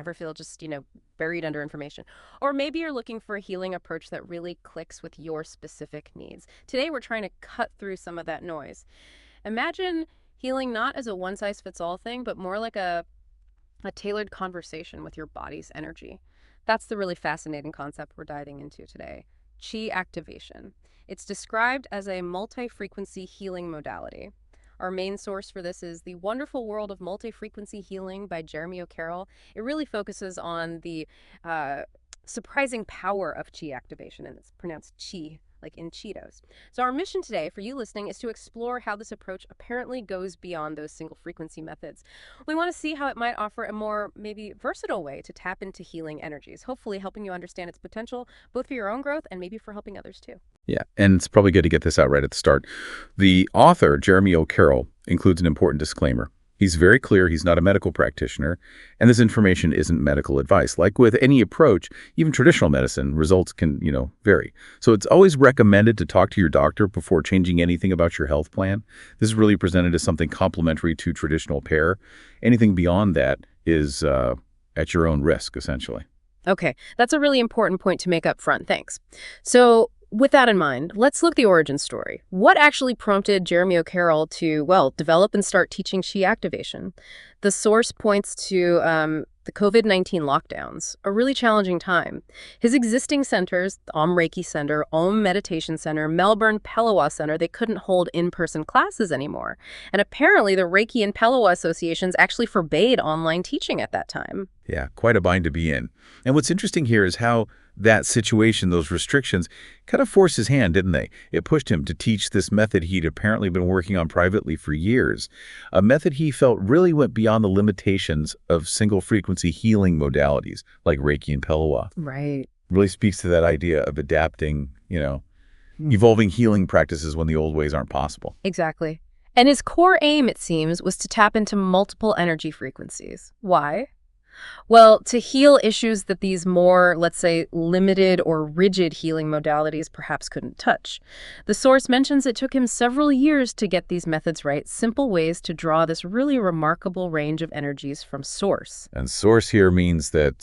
Ever feel just, buried under information? Or maybe you're looking for a healing approach that really clicks with your specific needs. Today, we're trying to cut through some of that noise. Imagine healing not as a one size fits all thing, but more like a tailored conversation with your body's energy. That's the really fascinating concept we're diving into today. Qi activation. It's described as a multi-frequency healing modality. Our main source for this is The Wonderful World of Multi-Frequency Healing by Jeremy O'Carroll. It really focuses on the surprising power of Qi activation, and it's pronounced Qi, like in Cheetos. So our mission today for you listening is to explore how this approach apparently goes beyond those single frequency methods. We want to see how it might offer a more maybe versatile way to tap into healing energies, hopefully helping you understand its potential, both for your own growth and maybe for helping others too. Yeah, and it's probably good to get this out right at the start. The author, Jeremy O'Carroll, includes an important disclaimer. He's very clear he's not a medical practitioner, and this information isn't medical advice. Like with any approach, even traditional medicine, results can, vary. So it's always recommended to talk to your doctor before changing anything about your health plan. This is really presented as something complementary to traditional care. Anything beyond that is at your own risk, essentially. Okay, that's a really important point to make up front. Thanks. So with that in mind, let's look at the origin story. What actually prompted Jeremy O'Carroll to, develop and start teaching Qi activation? The source points to the COVID-19 lockdowns, a really challenging time. His existing centers, the Om Reiki Center, Om Meditation Center, Melbourne Pelawa Center, they couldn't hold in-person classes anymore. And apparently the Reiki and Pelawa associations actually forbade online teaching at that time. Yeah, quite a bind to be in. And what's interesting here is how that situation, those restrictions, kind of forced his hand, didn't they? It pushed him to teach this method he'd apparently been working on privately for years, a method he felt really went beyond the limitations of single-frequency healing modalities like Reiki and Pelawa. Right. Really speaks to that idea of adapting, evolving healing practices when the old ways aren't possible. Exactly. And his core aim, it seems, was to tap into multiple energy frequencies. Why? Well, to heal issues that these more, let's say, limited or rigid healing modalities perhaps couldn't touch. The source mentions it took him several years to get these methods right, simple ways to draw this really remarkable range of energies from source. And source here means that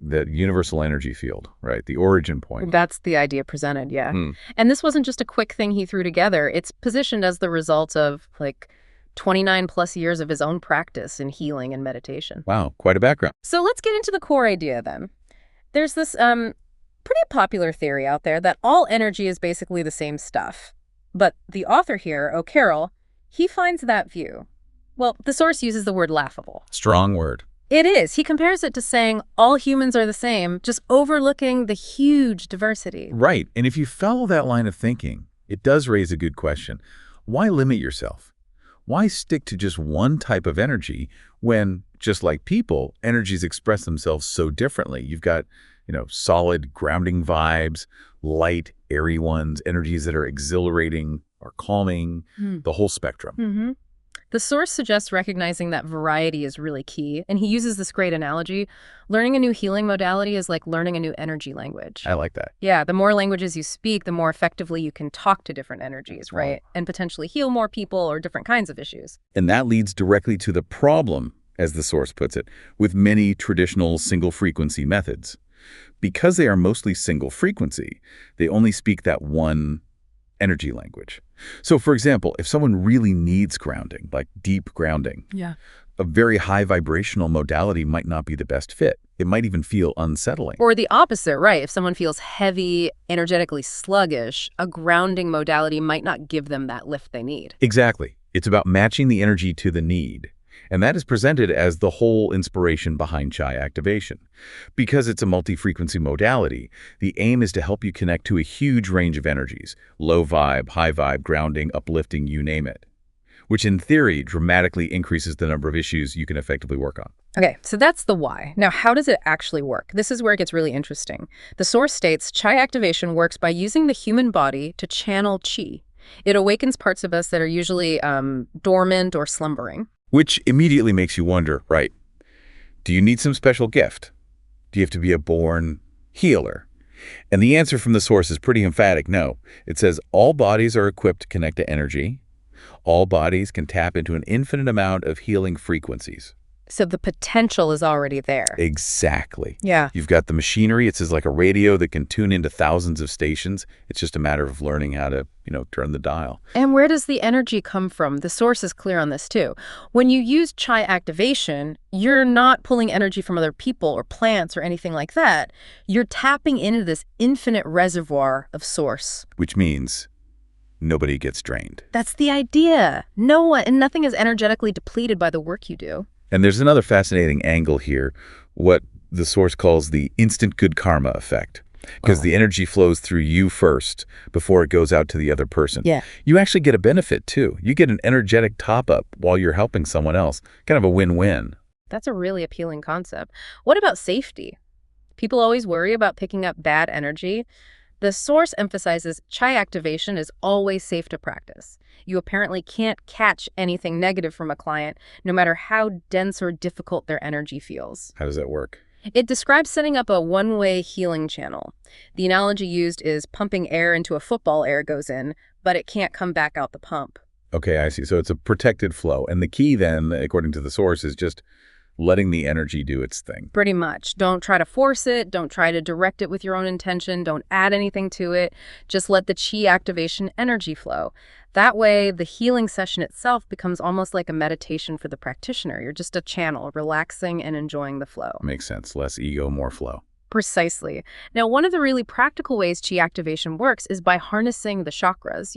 that universal energy field, right? The origin point. That's the idea presented, yeah. And this wasn't just a quick thing he threw together. It's positioned as the result of, 29 plus years of his own practice in healing and meditation. Wow, quite a background. So let's get into the core idea then. There's this pretty popular theory out there that all energy is basically the same stuff. But the author here, O'Carroll, he finds that view. Well, the source uses the word laughable. Strong word. It is. He compares it to saying all humans are the same, just overlooking the huge diversity. Right. And if you follow that line of thinking, it does raise a good question. Why limit yourself? Why stick to just one type of energy when, just like people, energies express themselves so differently? You've got, solid grounding vibes, light, airy ones, energies that are exhilarating or calming, the whole spectrum. The source suggests recognizing that variety is really key, and he uses this great analogy. Learning a new healing modality is like learning a new energy language. I like that. Yeah, the more languages you speak, the more effectively you can talk to different energies, right? And potentially heal more people or different kinds of issues. And that leads directly to the problem, as the source puts it, with many traditional single-frequency methods. Because they are mostly single-frequency, they only speak that one energy language. So, for example, if someone really needs grounding, like deep grounding, a very high vibrational modality might not be the best fit. It might even feel unsettling. Or the opposite, right? If someone feels heavy, energetically sluggish, a grounding modality might not give them that lift they need. Exactly. It's about matching the energy to the need. And that is presented as the whole inspiration behind Qi activation. Because it's a multi-frequency modality, the aim is to help you connect to a huge range of energies, low vibe, high vibe, grounding, uplifting, you name it, which in theory dramatically increases the number of issues you can effectively work on. Okay, so that's the why. Now, how does it actually work? This is where it gets really interesting. The source states Qi activation works by using the human body to channel Qi. It awakens parts of us that are usually dormant or slumbering. Which immediately makes you wonder, right? Do you need some special gift? Do you have to be a born healer? And the answer from the source is pretty emphatic, no. It says all bodies are equipped to connect to energy. All bodies can tap into an infinite amount of healing frequencies. So the potential is already there. Exactly. Yeah. You've got the machinery. It's like a radio that can tune into thousands of stations. It's just a matter of learning how to, turn the dial. And where does the energy come from? The source is clear on this too. When you use chai activation, you're not pulling energy from other people or plants or anything like that. You're tapping into this infinite reservoir of source. Which means nobody gets drained. That's the idea. No one, and nothing is energetically depleted by the work you do. And there's another fascinating angle here, what the source calls the instant good karma effect. Because the energy flows through you first before it goes out to the other person. Yeah. You actually get a benefit, too. You get an energetic top-up while you're helping someone else. Kind of a win-win. That's a really appealing concept. What about safety? People always worry about picking up bad energy. The source emphasizes chai activation is always safe to practice. You apparently can't catch anything negative from a client, no matter how dense or difficult their energy feels. How does that work? It describes setting up a one-way healing channel. The analogy used is pumping air into a football air goes in, but it can't come back out the pump. Okay, I see. So it's a protected flow. And the key then, according to the source, is just letting the energy do its thing. Pretty much. Don't try to force it. Don't try to direct it with your own intention. Don't add anything to it. Just let the chi activation energy flow. That way, the healing session itself becomes almost like a meditation for the practitioner. You're just a channel, relaxing and enjoying the flow. Makes sense. Less ego, more flow. Precisely. Now, one of the really practical ways chi activation works is by harnessing the chakras,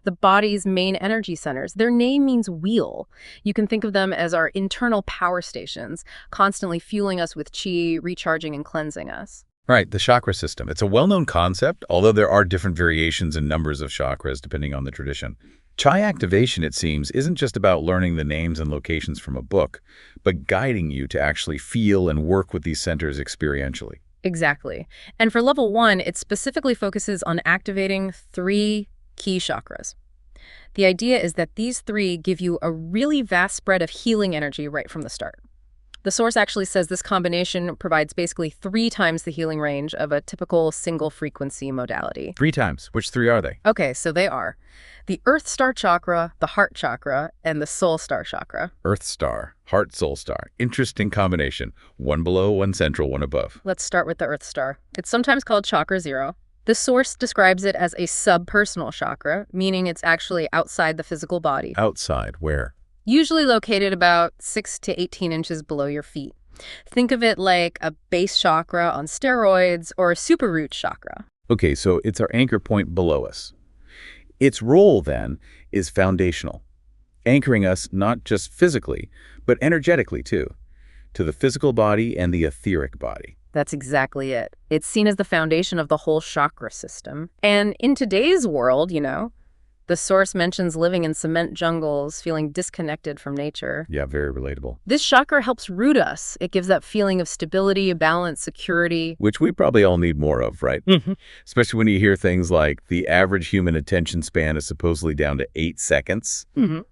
the body's main energy centers. Their name means wheel. You can think of them as our internal power stations, constantly fueling us with chi, recharging and cleansing us. Right, the chakra system. It's a well-known concept, although there are different variations in numbers of chakras depending on the tradition. Chai activation, it seems, isn't just about learning the names and locations from a book, but guiding you to actually feel and work with these centers experientially. Exactly. And for level 1, it specifically focuses on activating 3 key chakras. The idea is that these 3 give you a really vast spread of healing energy right from the start. The source actually says this combination provides basically 3 times the healing range of a typical single-frequency modality. 3 times. Which 3 are they? Okay, so they are the Earth Star Chakra, the Heart Chakra, and the Soul Star Chakra. Earth Star, Heart, Soul Star. Interesting combination. 1 below, 1 central, 1 above. Let's start with the Earth Star. It's sometimes called Chakra 0. The source describes it as a subpersonal chakra, meaning it's actually outside the physical body. Outside, where? Usually located about 6 to 18 inches below your feet. Think of it like a base chakra on steroids or a super root chakra. Okay, so it's our anchor point below us. Its role, then, is foundational, anchoring us not just physically, but energetically, too, to the physical body and the etheric body. That's exactly it. It's seen as the foundation of the whole chakra system. And in today's world, the source mentions living in cement jungles, feeling disconnected from nature. Yeah, very relatable. This chakra helps root us. It gives that feeling of stability, balance, security. Which we probably all need more of, right? Mm-hmm. Especially when you hear things like the average human attention span is supposedly down to 8 seconds,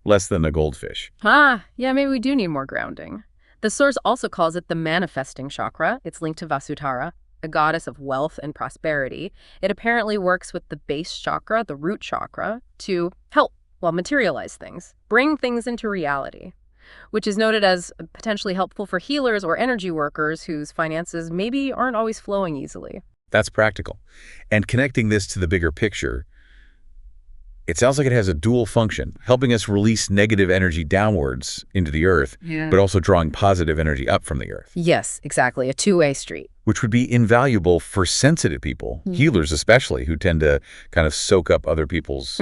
less than a goldfish. Yeah, maybe we do need more grounding. The source also calls it the manifesting chakra. It's linked to Vasudhara, a goddess of wealth and prosperity. It apparently works with the base chakra, the root chakra, to help, materialize things, bring things into reality, which is noted as potentially helpful for healers or energy workers whose finances maybe aren't always flowing easily. That's practical. And connecting this to the bigger picture, it sounds like it has a dual function, helping us release negative energy downwards into the earth, but also drawing positive energy up from the earth. Yes, exactly. A two-way street. Which would be invaluable for sensitive people, healers especially, who tend to kind of soak up other people's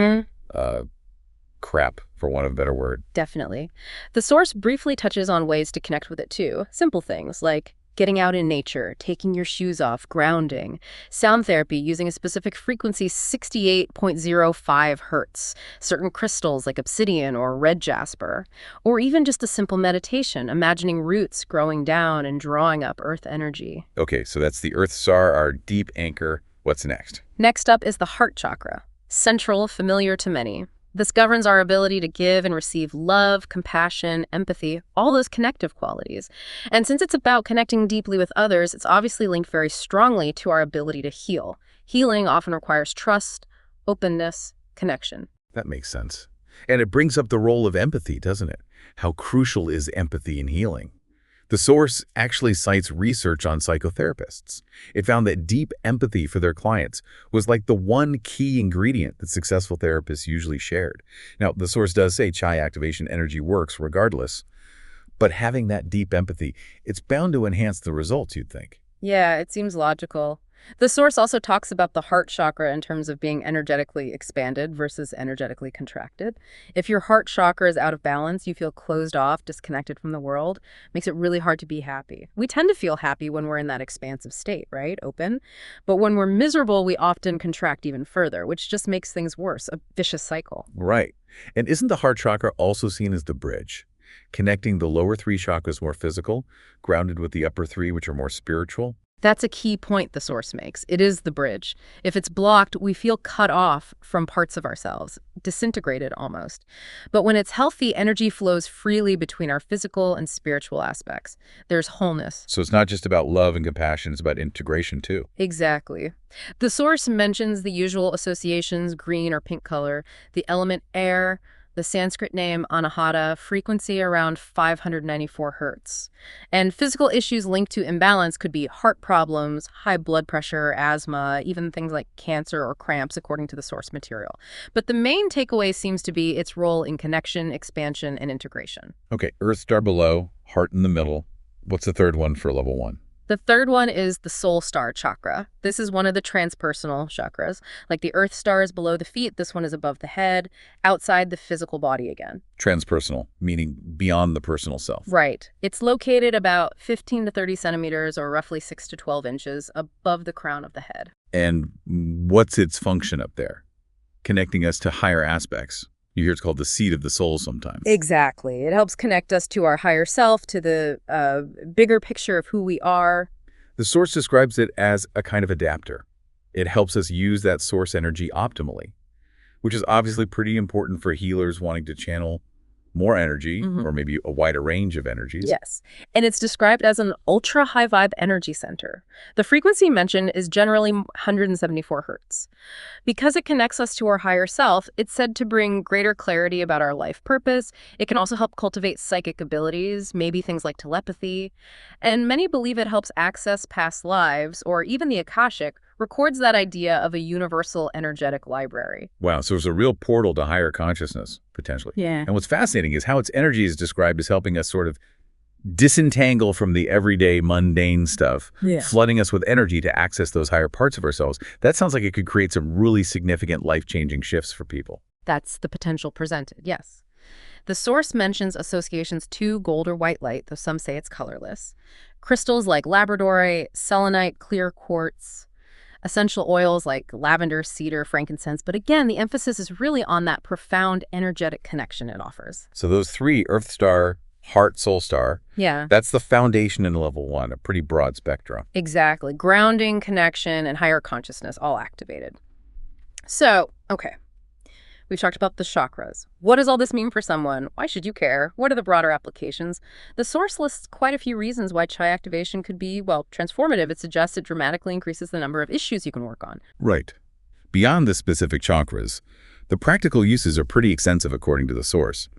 crap, for want of a better word. Definitely. The source briefly touches on ways to connect with it too. Simple things like getting out in nature, taking your shoes off, grounding, sound therapy using a specific frequency 68.05 hertz, certain crystals like obsidian or red jasper, or even just a simple meditation, imagining roots growing down and drawing up earth energy. Okay, so that's the Earth Star, our deep anchor. What's next? Next up is the heart chakra, central, familiar to many. This governs our ability to give and receive love, compassion, empathy, all those connective qualities. And since it's about connecting deeply with others, it's obviously linked very strongly to our ability to heal. Healing often requires trust, openness, connection. That makes sense. And it brings up the role of empathy, doesn't it? How crucial is empathy in healing? The source actually cites research on psychotherapists. It found that deep empathy for their clients was like the one key ingredient that successful therapists usually shared. Now, the source does say chai activation energy works regardless, but having that deep empathy, it's bound to enhance the results, you'd think. Yeah, it seems logical. The source also talks about the heart chakra in terms of being energetically expanded versus energetically contracted. If your heart chakra is out of balance, you feel closed off, disconnected from the world, makes it really hard to be happy. We tend to feel happy when we're in that expansive state, right? Open. But when we're miserable, we often contract even further, which just makes things worse, a vicious cycle. Right. And isn't the heart chakra also seen as the bridge, connecting the lower three chakras more physical, grounded with the upper three, which are more spiritual? That's a key point the source makes. It is the bridge. If it's blocked, we feel cut off from parts of ourselves, disintegrated almost. But when it's healthy, energy flows freely between our physical and spiritual aspects. There's wholeness. So it's not just about love and compassion, it's about integration too. Exactly. The source mentions the usual associations, green or pink color, the element air, the Sanskrit name anahata, frequency around 594 hertz. And physical issues linked to imbalance could be heart problems, high blood pressure, asthma, even things like cancer or cramps, according to the source material. But the main takeaway seems to be its role in connection, expansion, and integration. Okay, Earth star below, heart in the middle. What's the third one for level 1? The third one is the soul star chakra. This is one of the transpersonal chakras. Like the earth star is below the feet, this one is above the head, outside the physical body again. Transpersonal, meaning beyond the personal self. Right. It's located about 15 to 30 centimeters, or roughly 6 to 12 inches, above the crown of the head. And what's its function up there? Connecting us to higher aspects. You hear it's called the seat of the soul sometimes. Exactly. It helps connect us to our higher self, to the bigger picture of who we are. The source describes it as a kind of adapter. It helps us use that source energy optimally, which is obviously pretty important for healers wanting to channel more energy, or maybe a wider range of energies. Yes. And it's described as an ultra high vibe energy center. The frequency mentioned is generally 174 hertz. Because it connects us to our higher self, it's said to bring greater clarity about our life purpose. It can also help cultivate psychic abilities, maybe things like telepathy. And many believe it helps access past lives, or even the Akashic, records that idea of a universal energetic library. Wow, so it's a real portal to higher consciousness, potentially. Yeah. And what's fascinating is how its energy is described as helping us sort of disentangle from the everyday mundane stuff, flooding us with energy to access those higher parts of ourselves. That sounds like it could create some really significant life-changing shifts for people. That's the potential presented, yes. The source mentions associations to gold or white light, though some say it's colorless. Crystals like labradorite, selenite, clear quartz, essential oils like lavender, cedar, frankincense. But again, the emphasis is really on that profound energetic connection it offers. So those three, Earth star, heart, soul star, that's the foundation in level 1, a pretty broad spectrum. Exactly. Grounding, connection, and higher consciousness all activated. So, okay. We've talked about the chakras. What does all this mean for someone? Why should you care? What are the broader applications? The source lists quite a few reasons why chai activation could be, well, transformative. It suggests it dramatically increases the number of issues you can work on. Right. Beyond the specific chakras, the practical uses are pretty extensive according to the source.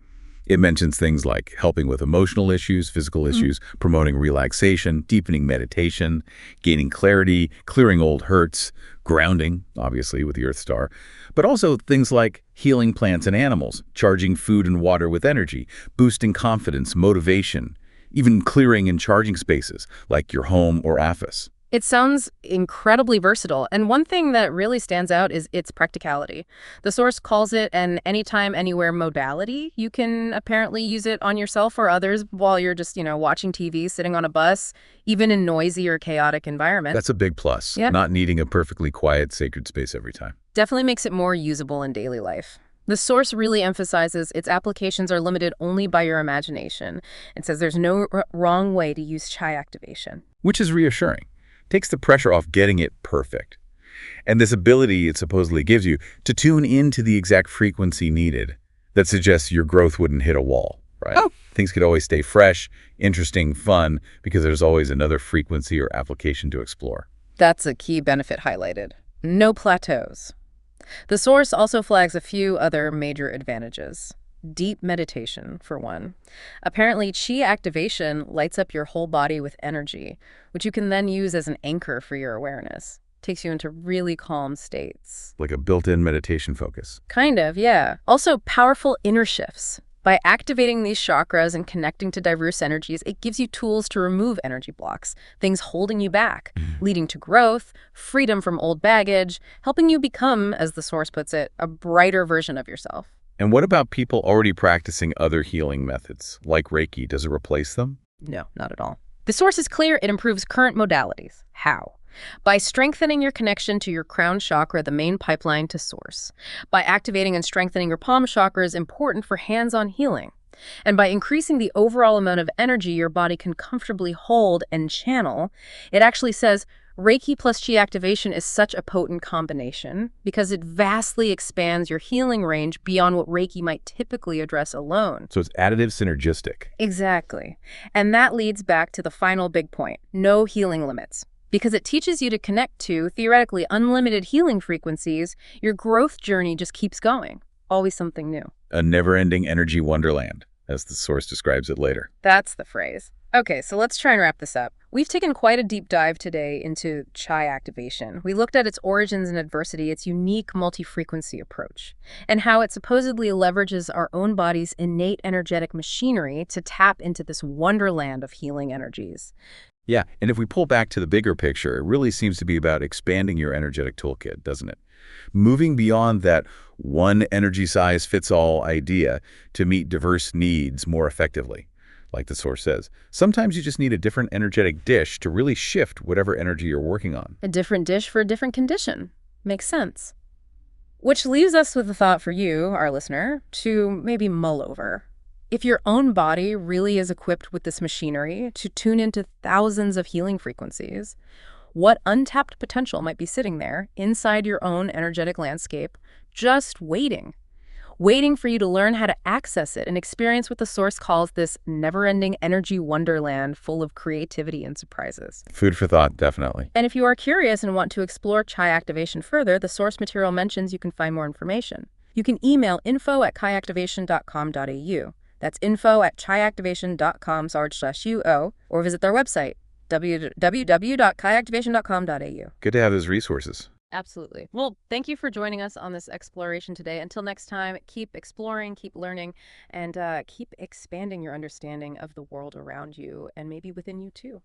It mentions things like helping with emotional issues, physical issues, promoting relaxation, deepening meditation, gaining clarity, clearing old hurts, grounding, obviously, with the Earth star, but also things like healing plants and animals, charging food and water with energy, boosting confidence, motivation, even clearing and charging spaces like your home or office. It sounds incredibly versatile, and one thing that really stands out is its practicality. The source calls it an anytime, anywhere modality. You can apparently use it on yourself or others while you're just, watching TV, sitting on a bus, even in noisy or chaotic environments. That's a big plus, not needing a perfectly quiet, sacred space every time. Definitely makes it more usable in daily life. The source really emphasizes its applications are limited only by your imagination. It says there's no wrong way to use chai activation. Which is reassuring. Takes the pressure off getting it perfect. And this ability it supposedly gives you to tune into the exact frequency needed that suggests your growth wouldn't hit a wall, right? Things could always stay fresh, interesting, fun, because there's always another frequency or application to explore. That's a key benefit highlighted. No plateaus. The source also flags a few other major advantages. Deep meditation, for one. Apparently, chi activation lights up your whole body with energy, which you can then use as an anchor for your awareness. Takes you into really calm states. Like a built-in meditation focus. Kind of, yeah. Also, powerful inner shifts. By activating these chakras and connecting to diverse energies, it gives you tools to remove energy blocks, things holding you back, leading to growth, freedom from old baggage, helping you become, as the source puts it, a brighter version of yourself. And what about people already practicing other healing methods, like Reiki? Does it replace them? No, not at all. The source is clear. It improves current modalities. How? By strengthening your connection to your crown chakra, the main pipeline to source. By activating and strengthening your palm chakra is important for hands-on healing. And by increasing the overall amount of energy your body can comfortably hold and channel, it actually says Reiki plus Qi activation is such a potent combination because it vastly expands your healing range beyond what Reiki might typically address alone. So it's additive synergistic. Exactly. And that leads back to the final big point, no healing limits. Because it teaches you to connect to, theoretically, unlimited healing frequencies, your growth journey just keeps going. Always something new. A never-ending energy wonderland, as the source describes it later. That's the phrase. Okay, so let's try and wrap this up. We've taken quite a deep dive today into Chi activation. We looked at its origins and adversity, its unique multi-frequency approach, and how it supposedly leverages our own body's innate energetic machinery to tap into this wonderland of healing energies. Yeah, and if we pull back to the bigger picture, it really seems to be about expanding your energetic toolkit, doesn't it? Moving beyond that one energy-size-fits-all idea to meet diverse needs more effectively. Like the source says, sometimes you just need a different energetic dish to really shift whatever energy you're working on. A different dish for a different condition. Makes sense. Which leaves us with a thought for you, our listener, to maybe mull over. If your own body really is equipped with this machinery to tune into thousands of healing frequencies, what untapped potential might be sitting there inside your own energetic landscape, just waiting for you to learn how to access it and experience what the source calls this never-ending energy wonderland full of creativity and surprises. Food for thought, definitely. And if you are curious and want to explore Chi activation further, the source material mentions you can find more information. You can email info@chiactivation.com.au. That's info@chiactivation.com/UO, or visit their website, www.chiactivation.com.au. Good to have those resources. Absolutely. Well, thank you for joining us on this exploration today. Until next time, keep exploring, keep learning, and keep expanding your understanding of the world around you and maybe within you too.